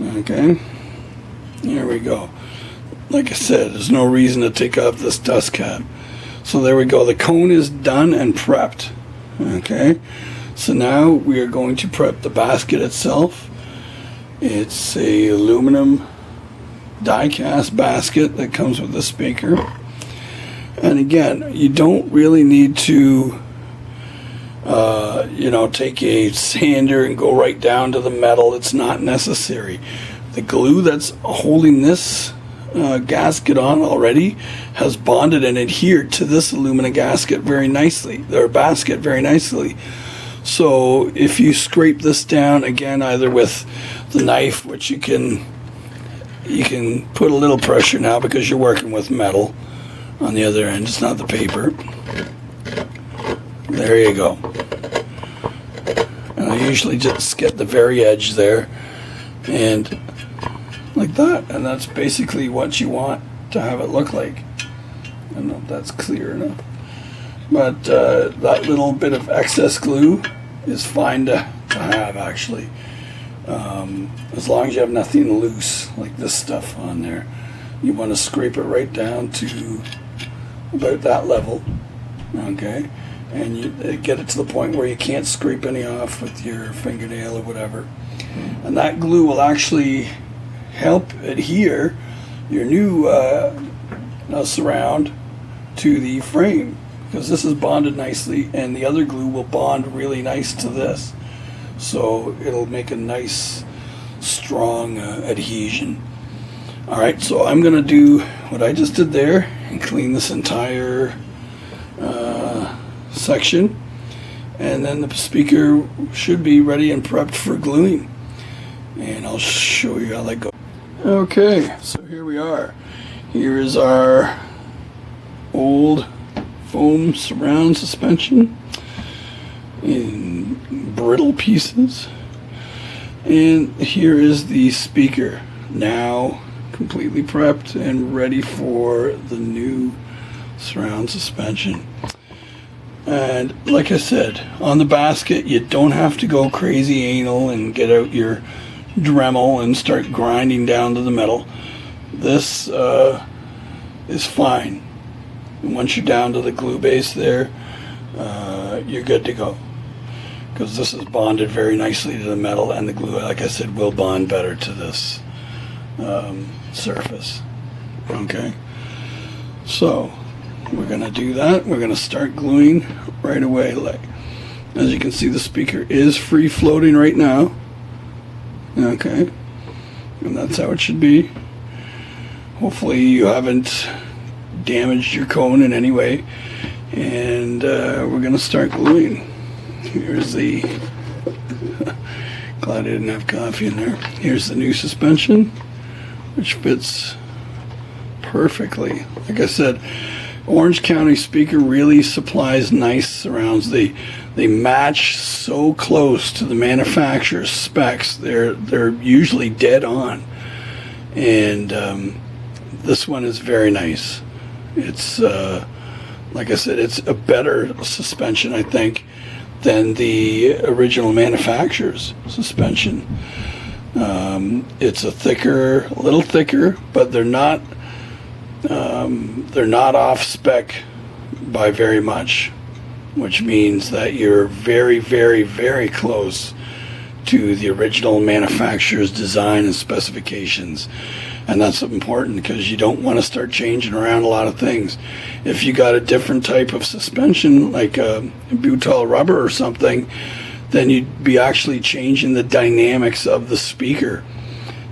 Okay, here we go. Like I said, there's no reason to take off this dust cap. So there we go. The cone is done and prepped. Okay, so now we are going to prep the basket itself. It's a aluminum die-cast basket that comes with the speaker. And again, you don't really need to take a sander and go right down to the metal. It's not necessary. The glue that's holding this gasket on already has bonded and adhered to this aluminum gasket very nicely, or basket very nicely. So if you scrape this down again, either with the knife, which you can put a little pressure now because you're working with metal on the other end, it's not the paper. There you go. And I usually just get the very edge there and like that, and that's basically what you want to have it look like. I don't know if that's clear enough, but that little bit of excess glue is fine to have, actually, as long as you have nothing loose like this stuff on there. You want to scrape it right down to about that level, okay, and you get it to the point where you can't scrape any off with your fingernail or whatever, and that glue will actually help adhere your new surround to the frame, because this is bonded nicely and the other glue will bond really nice to this, so it'll make a nice strong adhesion. Alright, so I'm going to do what I just did there and clean this entire section, and then the speaker should be ready and prepped for gluing, and I'll show you how that goes. Okay, so here we are. Here is our old foam surround suspension in brittle pieces, and here is the speaker now completely prepped and ready for the new surround suspension. And like I said, on the basket, you don't have to go crazy anal and get out your Dremel and start grinding down to the metal. This is fine. And once you're down to the glue base there, you're good to go, because this is bonded very nicely to the metal, and the glue, like I said, will bond better to this surface. Okay, so we're gonna do that. We're gonna start gluing right away. Like, as you can see, the speaker is free floating right now. Okay, and that's how it should be. Hopefully you haven't damaged your cone in any way, and we're gonna start gluing. Here's the glad I didn't have coffee in there. Here's the new suspension, which fits perfectly. Like I said, Orange County speaker really supplies nice surrounds. They match so close to the manufacturer's specs. They're usually dead on, and this one is very nice. It's like I said, it's a better suspension, I think, than the original manufacturer's suspension. It's a little thicker, but they're not off spec by very much, which means that you're very, very, very close to the original manufacturer's design and specifications. And that's important, because you don't want to start changing around a lot of things. If you got a different type of suspension, like a butyl rubber or something, then you'd be actually changing the dynamics of the speaker.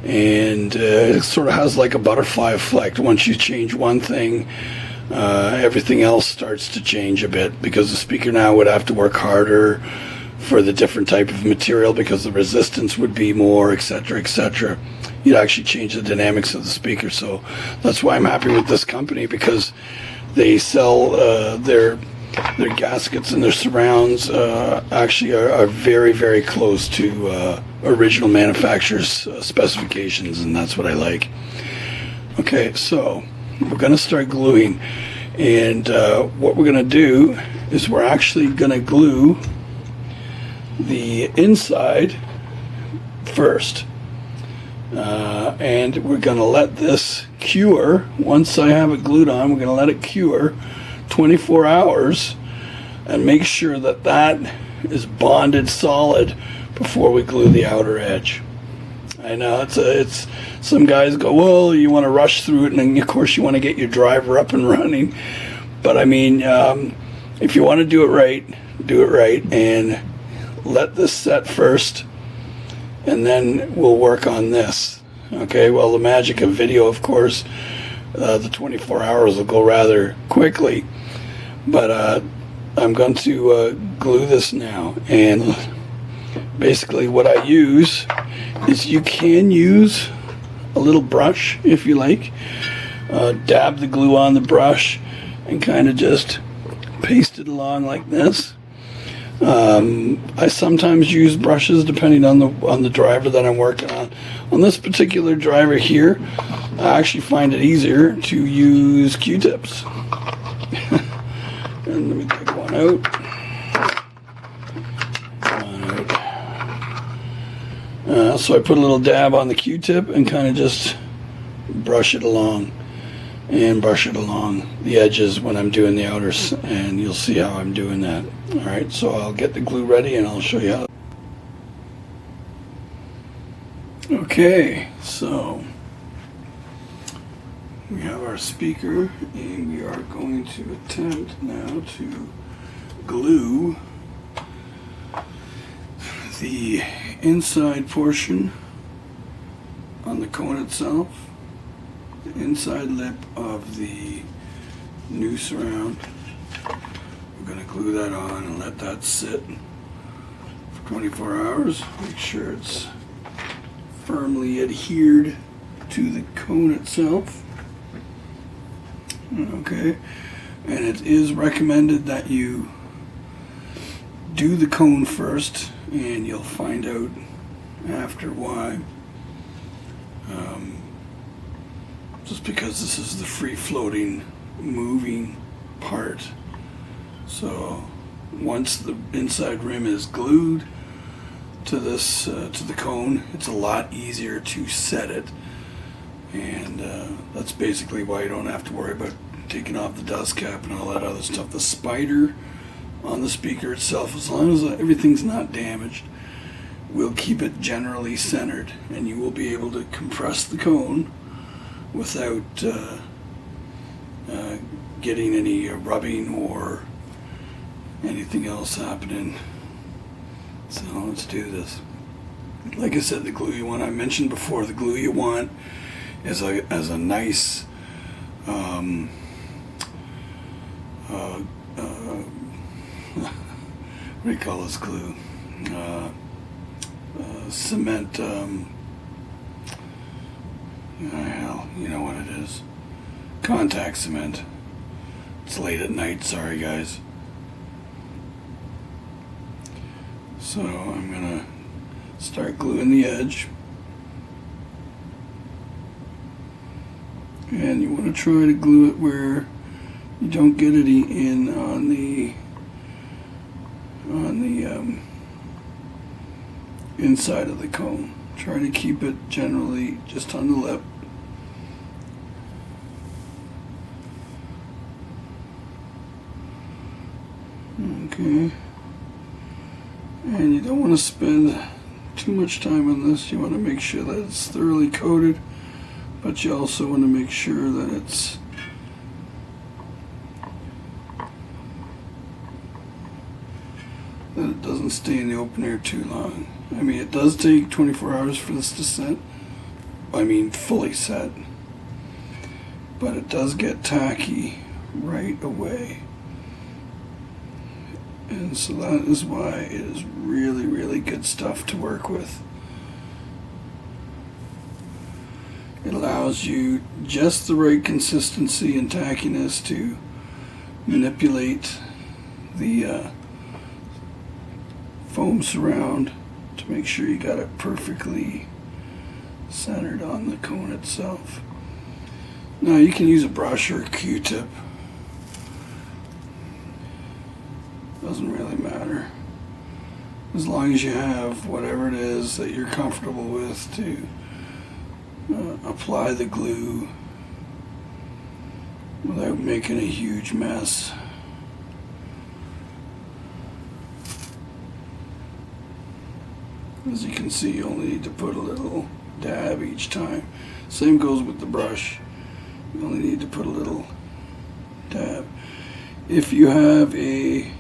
And it sort of has like a butterfly effect. Once you change one thing, everything else starts to change a bit, because the speaker now would have to work harder for the different type of material, because the resistance would be more, etc., etc. You'd actually change the dynamics of the speaker. So that's why I'm happy with this company, because they sell their gaskets and their surrounds actually are very, very close to original manufacturer's specifications, and that's what I like. Okay, so we're going to start gluing, and what we're going to do is we're actually going to glue the inside first. And we're going to let this cure. Once I have it glued on, we're going to let it cure 24 hours and make sure that that is bonded solid before we glue the outer edge. I know it's some guys go, well, you want to rush through it, and then of course you want to get your driver up and running. But I mean, if you want to do it right, and let this set first, and then we'll work on this. Okay, well, the magic of video, of course, the 24 hours will go rather quickly, but I'm going to glue this now. And basically what I use is, you can use a little brush if you like. Dab the glue on the brush and kind of just paste it along like this. I sometimes use brushes depending on the driver that I'm working on. On this particular driver here, I actually find it easier to use Q-tips. And let me take one out. So I put a little dab on the Q-tip and kind of just brush it along and brush it along the edges when I'm doing the outers, and you'll see how I'm doing that. Alright, so I'll get the glue ready and I'll show you how. Okay, so we have our speaker, and we are going to attempt now to glue the inside portion on the cone itself, the inside lip of the new surround. We're going to glue that on and let that sit for 24 hours. Make sure it's firmly adhered to the cone itself. Okay, and it is recommended that you do the cone first, and you'll find out after why. Just because this is the free-floating, moving part. So once the inside rim is glued to this to the cone, it's a lot easier to set it, and that's basically why you don't have to worry about taking off the dust cap and all that other stuff. The spider on the speaker itself, as long as everything's not damaged, will keep it generally centered, and you will be able to compress the cone without getting any rubbing or anything else happening. So let's do this. Like I said, the glue you want, I mentioned before, the glue you want is as a nice what do you call this glue? Cement, hell, you know what it is. Contact cement. It's late at night, sorry guys. So I'm gonna start gluing the edge. And you want to try to glue it where you don't get it in on the inside of the cone. Try to keep it generally just on the lip. Okay. And you don't want to spend too much time on this. You want to make sure that it's thoroughly coated, but you also want to make sure that it's that it doesn't stay in the open air too long. I mean, it does take 24 hours for this to set. I mean, fully set. But it does get tacky right away. And so that is why it is really, really good stuff to work with. It allows you just the right consistency and tackiness to manipulate the foam surround to make sure you got it perfectly centered on the cone itself. Now you can use a brush or a Q-tip. Doesn't really matter. As long as you have whatever it is that you're comfortable with to apply the glue without making a huge mess. As you can see, you only need to put a little dab each time. Same goes with the brush. You only need to put a little dab. If you have a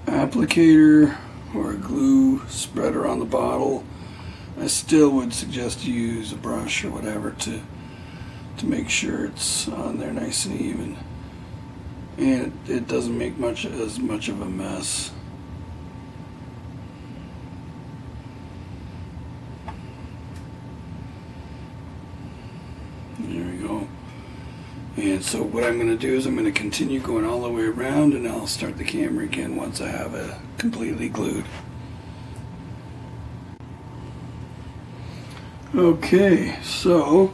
applicator or a glue spreader on the bottle, I still would suggest you use a brush or whatever to make sure it's on there nice and even, and it doesn't make as much of a mess. There we go. And so what I'm going to do is I'm going to continue going all the way around, and I'll start the camera again once I have it completely glued. Okay, so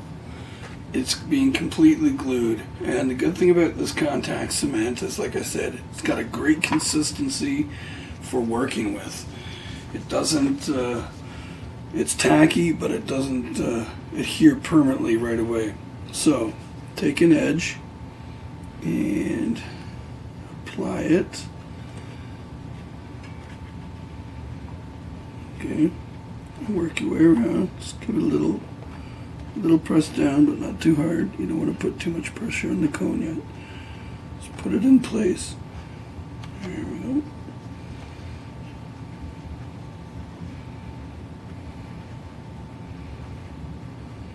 it's being completely glued, and the good thing about this contact cement is, like I said, it's got a great consistency for working with. It doesn't, it's tacky, but it doesn't adhere permanently right away. So take an edge and apply it. Okay, work your way around. Just give it a little press down, but not too hard. You don't want to put too much pressure on the cone yet. Just put it in place. There we go.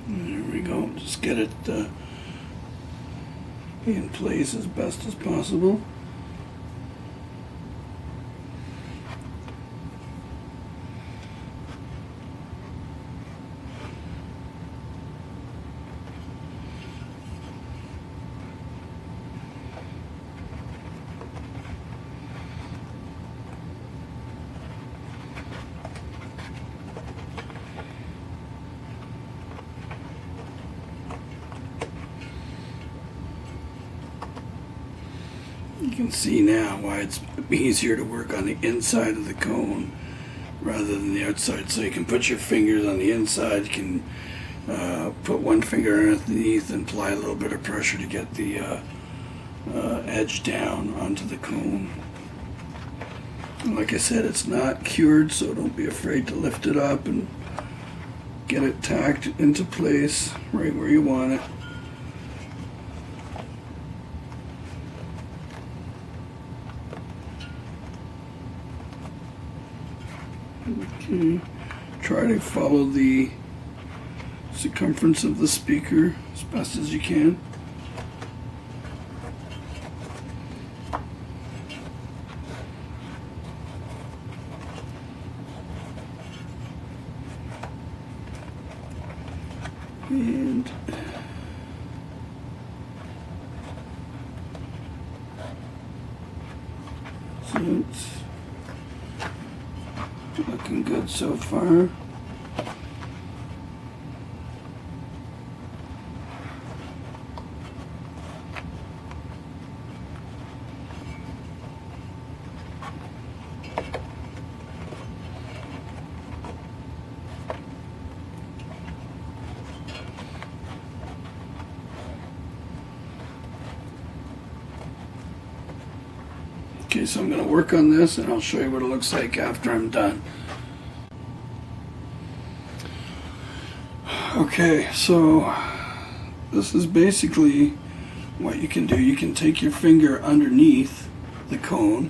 There we go. Just get it in place as best as possible. You can see now why it's easier to work on the inside of the cone rather than the outside. So you can put your fingers on the inside, you can put one finger underneath and apply a little bit of pressure to get the edge down onto the cone. And like I said, it's not cured, so don't be afraid to lift it up and get it tacked into place right where you want it. Okay. Try to follow the circumference of the speaker as best as you can. And so it's looking good so far. Okay, so I'm going to work on this and I'll show you what it looks like after I'm done. Okay, so this is basically what you can do. You can take your finger underneath the cone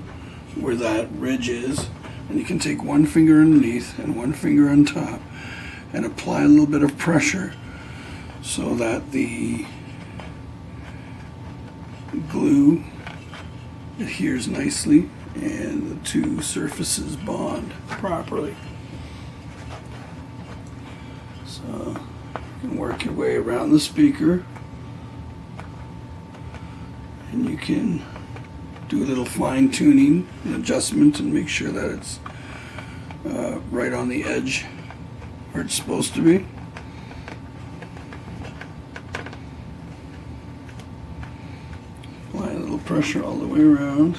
where that ridge is, and you can take one finger underneath and one finger on top and apply a little bit of pressure so that the glue adheres nicely and the two surfaces bond properly. So you can work your way around the speaker and you can do a little fine tuning and adjustment and make sure that it's right on the edge where it's supposed to be. Apply a little pressure all the way around.